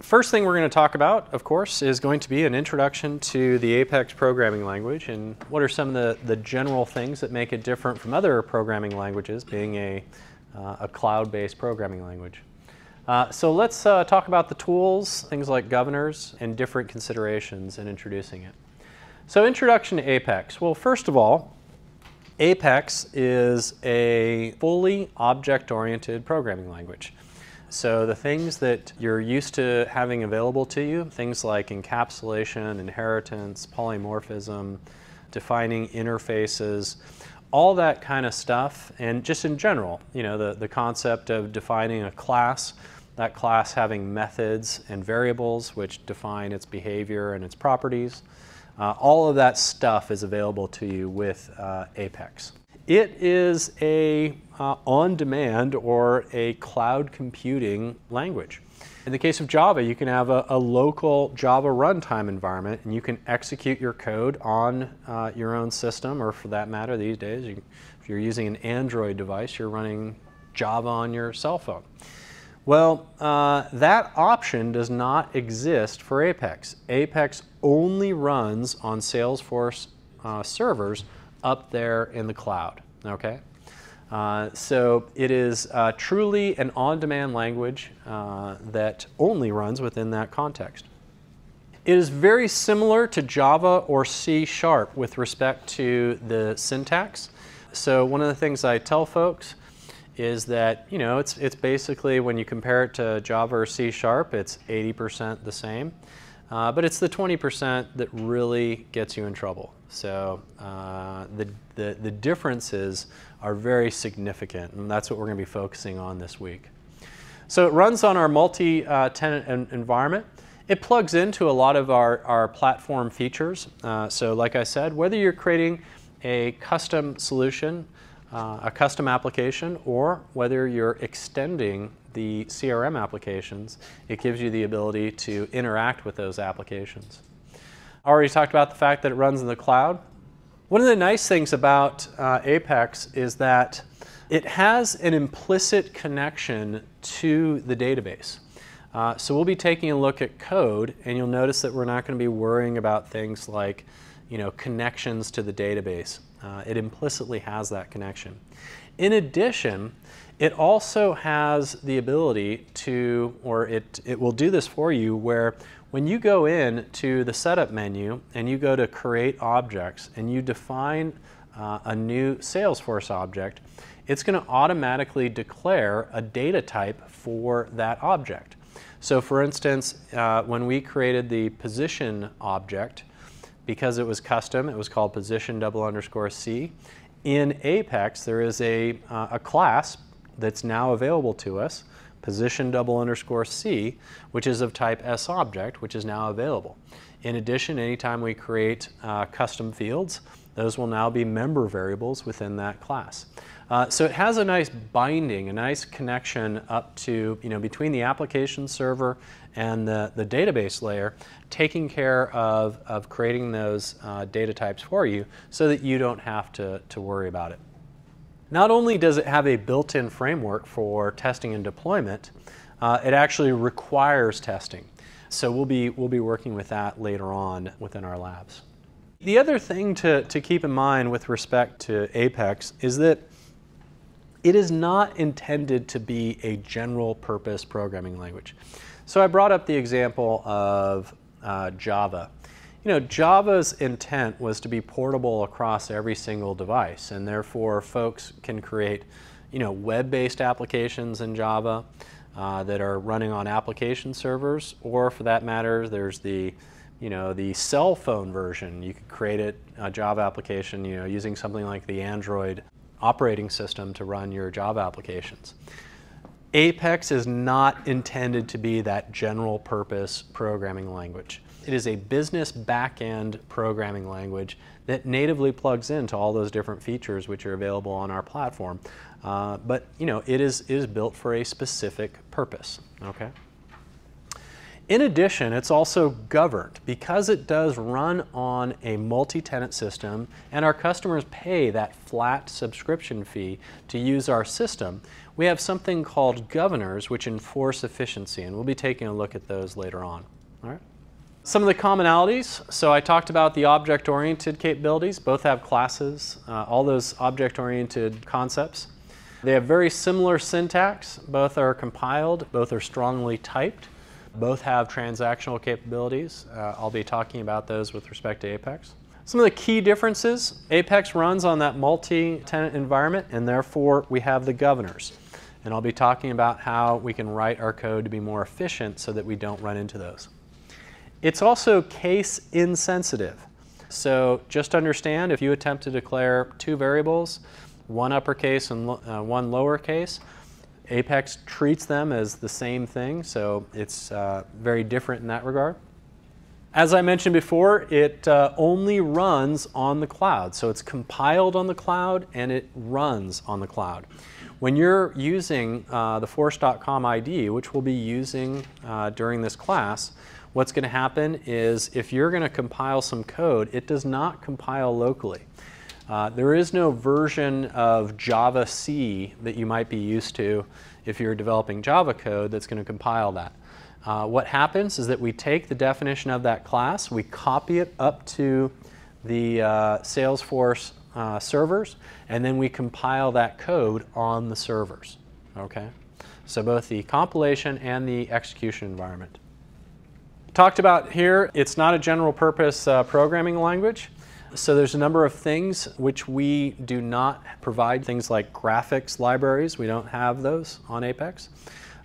First thing we're going to talk about, of course, is going to be an introduction to the Apex programming language and what are some of the general things that make it different from other programming languages, being a cloud-based programming language. So let's talk about the tools, things like governors, and different considerations in introducing it. So introduction to Apex. Well, first of all, Apex is a fully object-oriented programming language. So the things that you're used to having available to you, things like encapsulation, inheritance, polymorphism, defining interfaces, all that kind of stuff, and just in general, you know, the concept of defining a class, that class having methods and variables which define its behavior and its properties. All of that stuff is available to you with Apex. It is a on-demand or a cloud computing language. In the case of Java, you can have a local Java runtime environment and you can execute your code on your own system, or for that matter these days, if you're using an Android device, you're running Java on your cell phone. Well, that option does not exist for Apex. Apex only runs on Salesforce servers up there in the cloud, okay? So it is truly an on-demand language that only runs within that context. It is very similar to Java or C# with respect to the syntax. So one of the things I tell folks is that, you know, it's basically, when you compare it to Java or C#, it's 80% the same. But it's the 20% that really gets you in trouble. So the differences are very significant, and that's what we're going to be focusing on this week. So it runs on our multi-tenant environment. It plugs into a lot of our platform features. So like I said, whether you're creating a custom solution, a custom application, or whether you're extending the CRM applications, it gives you the ability to interact with those applications. I already talked about the fact that it runs in the cloud. One of the nice things about Apex is that it has an implicit connection to the database. So we'll be taking a look at code, and you'll notice that we're not going to be worrying about things like, you know, connections to the database. It implicitly has that connection. In addition, it also has the ability to, or it will do this for you, where when you go in to the setup menu and you go to create objects and you define a new Salesforce object, it's going to automatically declare a data type for that object. So for instance, when we created the position object, because it was custom, it was called position_C. In Apex, there is a class that's now available to us, position_C, which is of type SObject, which is now available. In addition, anytime we create custom fields, those will now be member variables within that class. So it has a nice binding, a nice connection up to, you know, between the application server and the database layer, taking care of creating those data types for you so that you don't have to worry about it. Not only does it have a built-in framework for testing and deployment, it actually requires testing. So we'll be working with that later on within our labs. The other thing to keep in mind with respect to Apex is that it is not intended to be a general purpose programming language. So I brought up the example of Java. You know, Java's intent was to be portable across every single device, and therefore folks can create, you know, web-based applications in Java that are running on application servers, or for that matter, there's the, you know, the cell phone version. You could create a Java application, you know, using something like the Android operating system to run your Java applications. Apex is not intended to be that general purpose programming language. It is a business back-end programming language that natively plugs into all those different features which are available on our platform. But you know, it is built for a specific purpose. Okay. In addition, it's also governed because it does run on a multi-tenant system and our customers pay that flat subscription fee to use our system. We have something called governors which enforce efficiency, and we'll be taking a look at those later on. All right. Some of the commonalities. So I talked about the object-oriented capabilities. Both have classes, all those object-oriented concepts. They have very similar syntax. Both are compiled, both are strongly typed. Both have transactional capabilities. I'll be talking about those with respect to Apex. Some of the key differences: Apex runs on that multi-tenant environment, and therefore we have the governors. And I'll be talking about how we can write our code to be more efficient so that we don't run into those. It's also case insensitive. So just understand, if you attempt to declare two variables, one uppercase and one lowercase, Apex treats them as the same thing, so it's very different in that regard. As I mentioned before, it only runs on the cloud. So it's compiled on the cloud and it runs on the cloud. When you're using the Force.com ID, which we'll be using during this class, what's going to happen is if you're going to compile some code, it does not compile locally. There is no version of Java-C that you might be used to if you're developing Java code that's going to compile that. What happens is that we take the definition of that class, we copy it up to the Salesforce servers, and then we compile that code on the servers. Okay? So both the compilation and the execution environment. Talked about here, it's not a general purpose programming language. So there's a number of things which we do not provide, things like graphics libraries. We don't have those on Apex.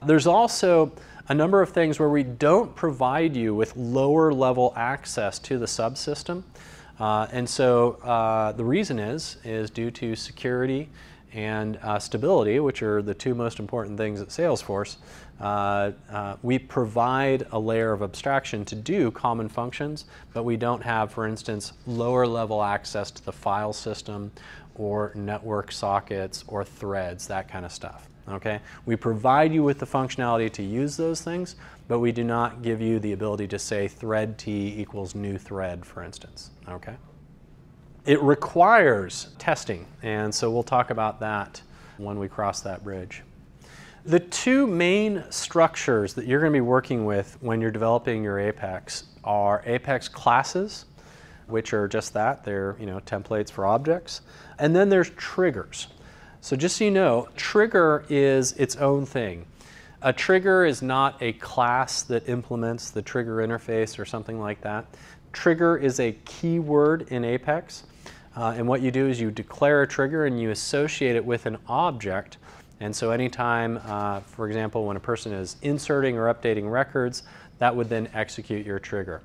There's also a number of things where we don't provide you with lower level access to the subsystem. And so the reason is due to security and stability, which are the two most important things at Salesforce. We provide a layer of abstraction to do common functions, but we don't have, for instance, lower level access to the file system or network sockets or threads, that kind of stuff. Okay? We provide you with the functionality to use those things, but we do not give you the ability to say thread T equals new thread, for instance. Okay? It requires testing, and so we'll talk about that when we cross that bridge. The two main structures that you're going to be working with when you're developing your Apex are Apex classes, which are just that. They're, templates for objects. And then there's triggers. So just so you know, trigger is its own thing. A trigger is not a class that implements the trigger interface or something like that. Trigger is a keyword in Apex. And what you do is you declare a trigger and you associate it with an object. And so anytime, for example, when a person is inserting or updating records, that would then execute your trigger.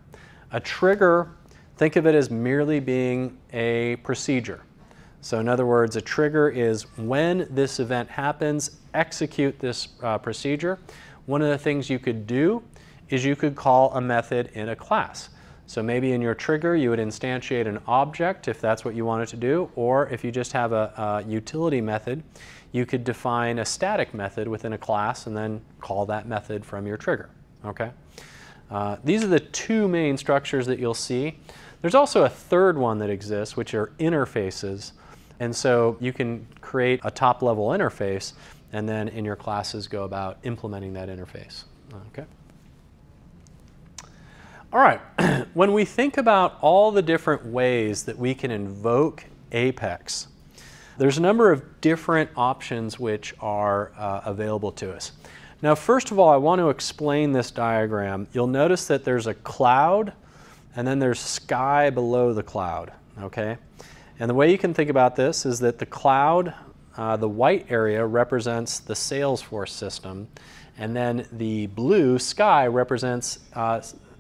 A trigger, think of it as merely being a procedure. So in other words, a trigger is when this event happens, execute this procedure. One of the things you could do is you could call a method in a class. So maybe in your trigger you would instantiate an object if that's what you wanted to do, or if you just have a utility method, you could define a static method within a class and then call that method from your trigger. Okay? These are the two main structures that you'll see. There's also a third one that exists, which are interfaces. And so you can create a top-level interface and then in your classes go about implementing that interface. Okay? All right, when we think about all the different ways that we can invoke Apex, there's a number of different options which are available to us. Now, first of all, I want to explain this diagram. You'll notice that there's a cloud and then there's sky below the cloud, okay? And the way you can think about this is that the cloud, the white area represents the Salesforce system, and then the blue sky represents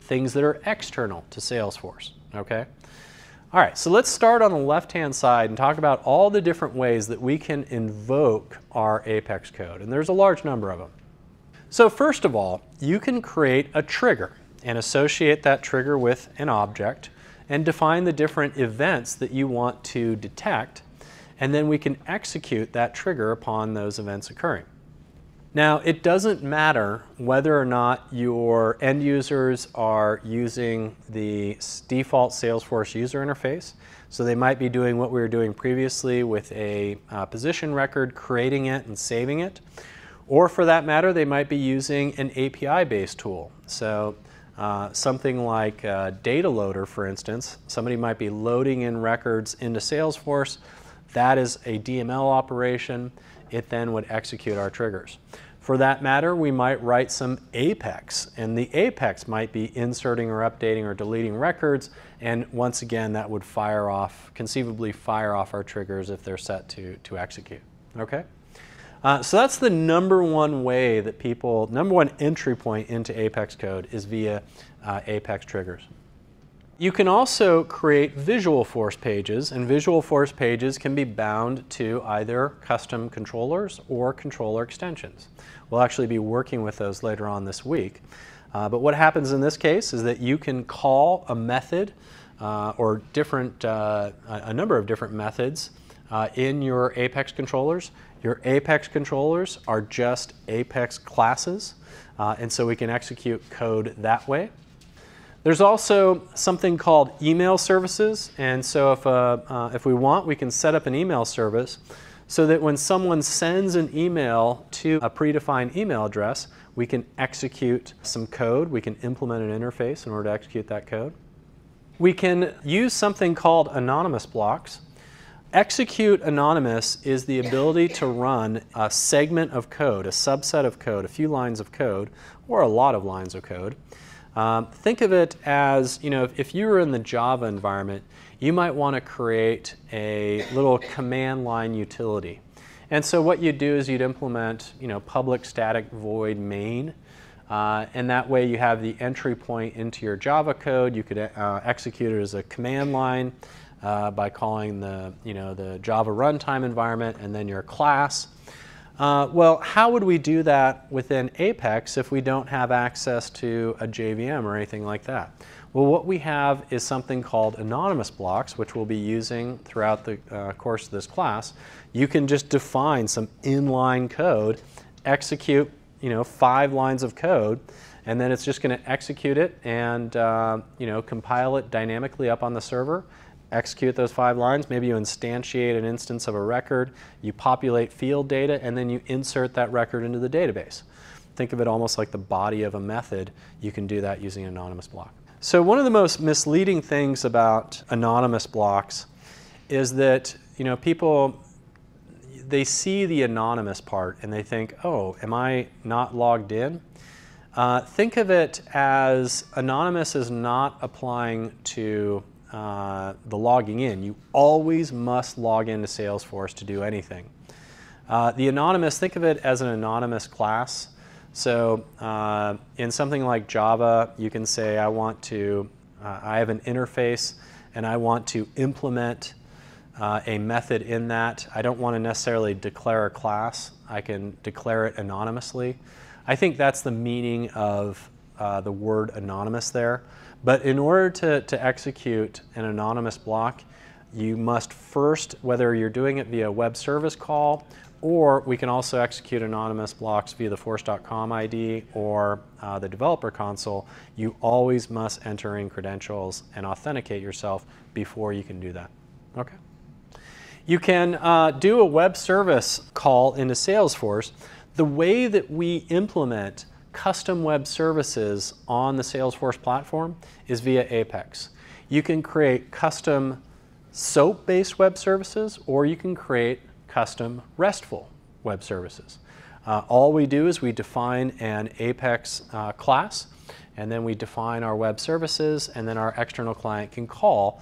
things that are external to Salesforce, okay? All right, so let's start on the left-hand side and talk about all the different ways that we can invoke our Apex code, and there's a large number of them. So first of all, you can create a trigger and associate that trigger with an object and define the different events that you want to detect, and then we can execute that trigger upon those events occurring. Now, it doesn't matter whether or not your end users are using the default Salesforce user interface. So they might be doing what we were doing previously with a position record, creating it and saving it. Or for that matter, they might be using an API-based tool. So something like Data Loader, for instance, somebody might be loading in records into Salesforce. That is a DML operation. It then would execute our triggers. For that matter, we might write some Apex, and the Apex might be inserting or updating or deleting records, and once again, that would fire off, conceivably fire off our triggers if they're set to execute. Okay? So that's the number one way that number one entry point into Apex code is via Apex triggers. You can also create Visualforce pages, and Visualforce pages can be bound to either custom controllers or controller extensions. We'll actually be working with those later on this week. But what happens in this case is that you can call a method or a number of different methods in your Apex controllers. Your Apex controllers are just Apex classes, and so we can execute code that way. There's also something called email services, and so if we want, we can set up an email service so that when someone sends an email to a predefined email address, we can execute some code. We can implement an interface in order to execute that code. We can use something called anonymous blocks. Execute anonymous is the ability to run a segment of code, a subset of code, a few lines of code, or a lot of lines of code. Think of it as, if you were in the Java environment, you might want to create a little command line utility. And so what you'd do is you'd implement, public static void main, and that way you have the entry point into your Java code. You could execute it as a command line by calling the Java runtime environment and then your class. Well, how would we do that within Apex if we don't have access to a JVM or anything like that? Well, what we have is something called anonymous blocks, which we'll be using throughout the course of this class. You can just define some inline code, execute 5 lines of code, and then it's just going to execute it and compile it dynamically up on the server. Execute those 5 lines. Maybe you instantiate an instance of a record, you populate field data, and then you insert that record into the database. Think of it almost like the body of a method. You can do that using an anonymous block. So one of the most misleading things about anonymous blocks is that people, they see the anonymous part and they think, oh, am I not logged in? Think of it as anonymous is not applying to the logging in. You always must log into Salesforce to do anything. The anonymous, think of it as an anonymous class. So in something like Java, you can say I have an interface and I want to implement a method in that. I don't want to necessarily declare a class. I can declare it anonymously. I think that's the meaning of the word anonymous there. But in order to execute an anonymous block, you must first, whether you're doing it via web service call, or we can also execute anonymous blocks via the Force.com ID or the developer console, you always must enter in credentials and authenticate yourself before you can do that. Okay. You can do a web service call into Salesforce. The way that we implement custom web services on the Salesforce platform is via Apex. You can create custom SOAP-based web services, or you can create custom RESTful web services. All we do is we define an Apex class, and then we define our web services, and then our external client can call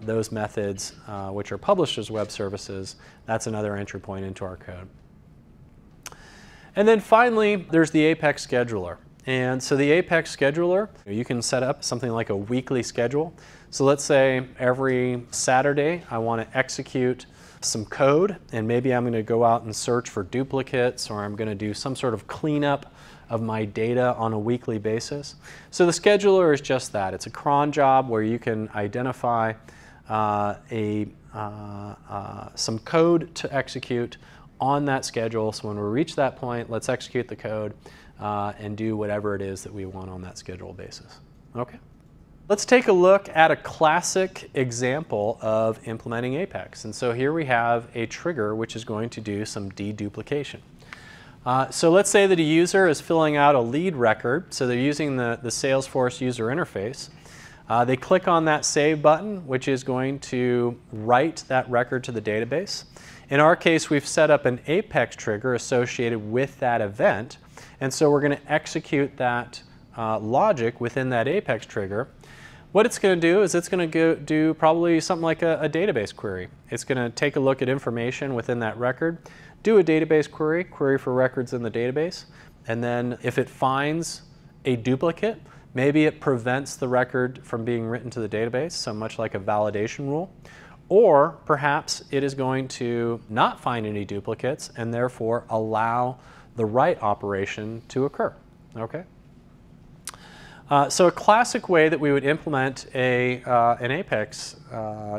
those methods which are published as web services. That's another entry point into our code. And then finally, there's the Apex scheduler. And so the Apex scheduler, you can set up something like a weekly schedule. So let's say every Saturday I want to execute some code, and maybe I'm going to go out and search for duplicates, or I'm going to do some sort of cleanup of my data on a weekly basis. So the scheduler is just that. It's a cron job where you can identify some code to execute on that schedule. So when we reach that point, let's execute the code and do whatever it is that we want on that schedule basis. Okay. Let's take a look at a classic example of implementing Apex. And so here we have a trigger which is going to do some deduplication. So let's say that a user is filling out a lead record. So they're using the Salesforce user interface. They click on that Save button, which is going to write that record to the database. In our case, we've set up an Apex trigger associated with that event. And so we're going to execute that logic within that Apex trigger. What it's going to do is it's going to do probably something like a database query. It's going to take a look at information within that record, do a database query, query for records in the database, and then if it finds a duplicate, maybe it prevents the record from being written to the database, so much like a validation rule. Or perhaps it is going to not find any duplicates and therefore allow the write operation to occur. Okay? So a classic way that we would implement an Apex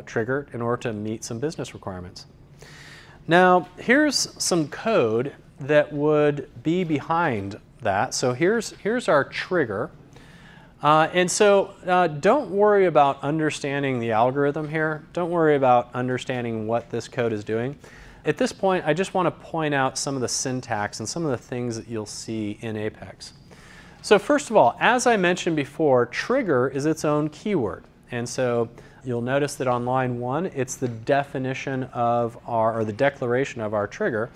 trigger in order to meet some business requirements. Now, here's some code that would be behind that. So here's our trigger. And so don't worry about understanding the algorithm here. Don't worry about understanding what this code is doing. At this point, I just want to point out some of the syntax and some of the things that you'll see in Apex. So first of all, as I mentioned before, trigger is its own keyword. And so you'll notice that on line 1, it's the definition of or the declaration of our trigger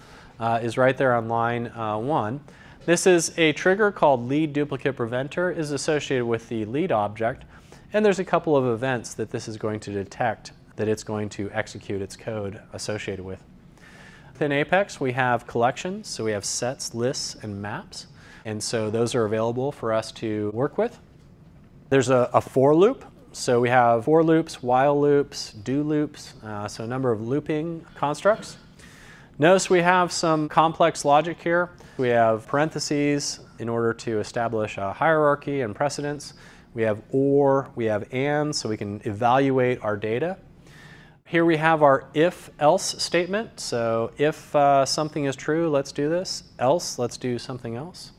is right there on line 1. This is a trigger called lead duplicate preventer, is associated with the lead object, and there's a couple of events that this is going to detect that it's going to execute its code associated with. Within Apex, we have collections, so we have sets, lists, and maps, and so those are available for us to work with. There's a for loop, so we have for loops, while loops, do loops, so a number of looping constructs. Notice we have some complex logic here. We have parentheses in order to establish a hierarchy and precedence. We have or, we have and, so we can evaluate our data. Here we have our if-else statement. So if something is true, let's do this. Else, let's do something else.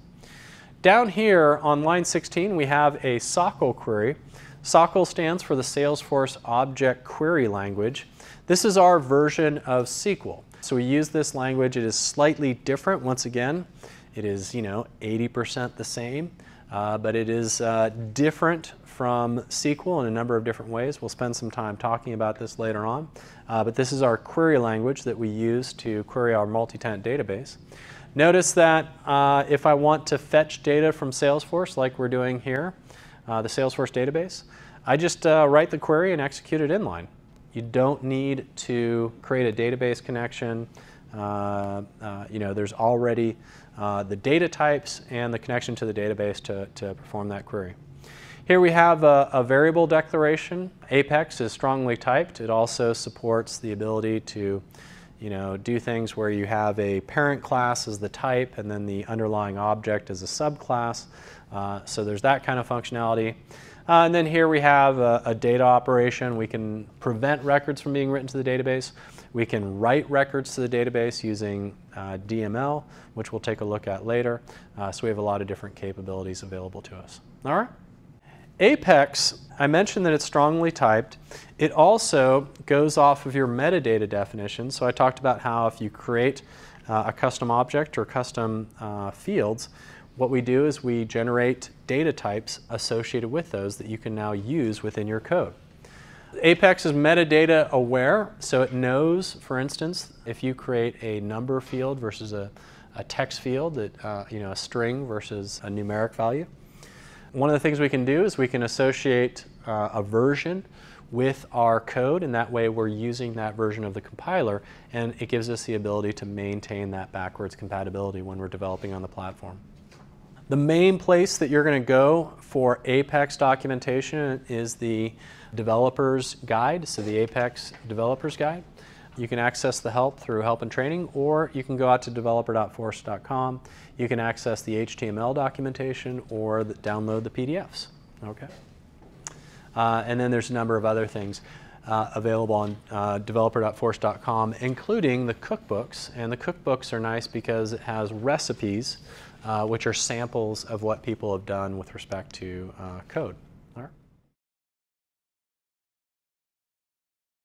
Down here on line 16, we have a SOQL query. SOQL stands for the Salesforce Object Query Language. This is our version of SQL. So we use this language. It is slightly different. Once again, it is 80% the same, but it is different from SQL in a number of different ways. We'll spend some time talking about this later on. But this is our query language that we use to query our multi-tenant database. Notice that if I want to fetch data from Salesforce like we're doing here, the Salesforce database, I just write the query and execute it inline. You don't need to create a database connection. There's already the data types and the connection to the database to perform that query. Here we have a variable declaration. Apex is strongly typed. It also supports the ability to do things where you have a parent class as the type and then the underlying object as a subclass. So there's that kind of functionality. And then here we have a data operation. We can prevent records from being written to the database. We can write records to the database using DML, which we'll take a look at later. So we have a lot of different capabilities available to us. All right. Apex, I mentioned that it's strongly typed. It also goes off of your metadata definition. So I talked about how if you create a custom object or custom fields, what we do is we generate data types associated with those that you can now use within your code. Apex is metadata aware, so it knows, for instance, if you create a number field versus a text field, that a string versus a numeric value. One of the things we can do is we can associate a version with our code, and that way we're using that version of the compiler, and it gives us the ability to maintain that backwards compatibility when we're developing on the platform. The main place that you're going to go for Apex documentation is the Developer's Guide, so the Apex Developer's Guide. You can access the help through Help and Training, or you can go out to developer.force.com. You can access the HTML documentation or download the PDFs. Okay. And then there's a number of other things. available on developer.force.com, including the cookbooks. And the cookbooks are nice because it has recipes, which are samples of what people have done with respect to code.